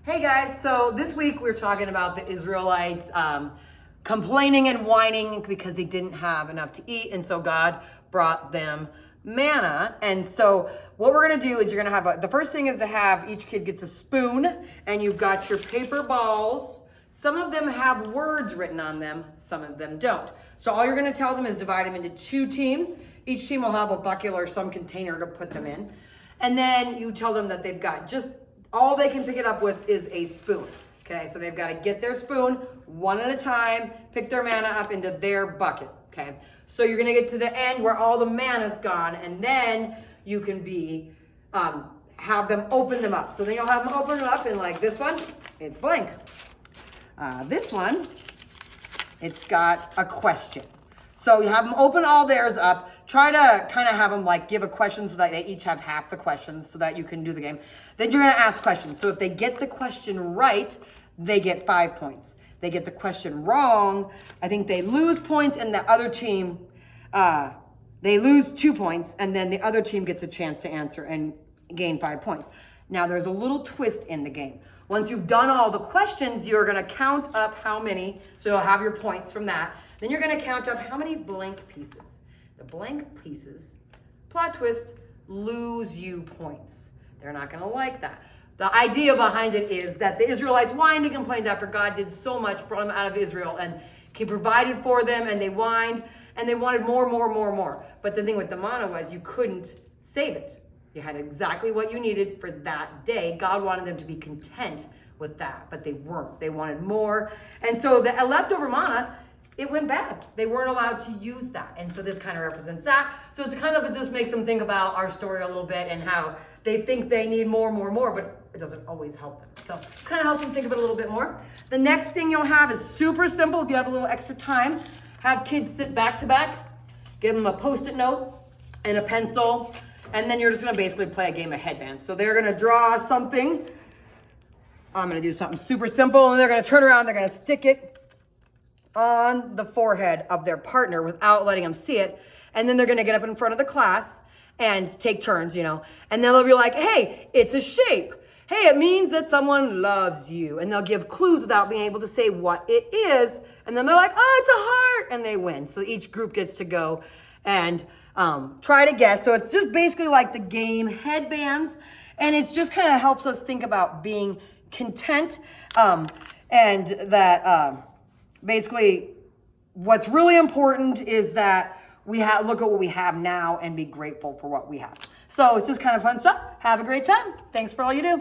Hey guys, so this week we're talking about the Israelites complaining and whining because they didn't have enough to eat, and so God brought them manna. And so what we're gonna do is you're gonna have the first thing is to have each kid gets a spoon, and you've got your paper balls. Some of them have words written on them, some of them don't. So all you're gonna tell them is divide them into 2 teams. Each team will have a bucket or some container to put them in. And then you tell them that they've got just all they can pick it up with is a spoon. Okay, so they've got to get their spoon one at a time, pick their manna up into their bucket. Okay, so you're gonna get to the end where all the manna's gone, and then you can have them open them up. So then you'll have them open them up, and like this one, it's blank. This one, it's got a question. So you have them open all theirs up. Try to kind of have them like give a question so that they each have half the questions so that you can do the game. Then you're going to ask questions. So if they get the question right, they get 5 points. They get the question wrong, I think they lose points, and the other team, they lose 2 points, and then the other team gets a chance to answer and gain 5 points. Now there's a little twist in the game. Once you've done all the questions, you're going to count up how many, so you'll have your points from that. Then you're going to count up how many blank pieces. The blank pieces, plot twist, lose you points. They're not going to like that. The idea behind it is that the Israelites whined and complained after God did so much, brought them out of Israel, and He provided for them, and they whined, and they wanted more. But the thing with the manna was you couldn't save it. You had exactly what you needed for that day. God wanted them to be content with that, but they weren't. They wanted more. And so the leftover manna, it went bad. They weren't allowed to use that. And so this kind of represents that. So it's kind of, it just makes them think about our story a little bit and how they think they need more, but it doesn't always help them. So it's kind of helps them think of it a little bit more. The next thing you'll have is super simple. If you have a little extra time, have kids sit back to back, give them a Post-it note and a pencil, and then you're just gonna basically play a game of headbands. So they're gonna draw something. I'm gonna do something super simple, and they're gonna turn around, they're gonna stick it on the forehead of their partner without letting them see it. And then they're gonna get up in front of the class and take turns, and then they'll be like, hey, it's a shape. Hey, it means that someone loves you. And they'll give clues without being able to say what it is. And then they're like, oh, it's a heart, and they win. So each group gets to go and try to guess. So it's just basically like the game Headbands. And it just kind of helps us think about being content, and that basically what's really important is that we look at what we have now and be grateful for what we have. So it's just kind of fun stuff. Have a great time. Thanks for all you do.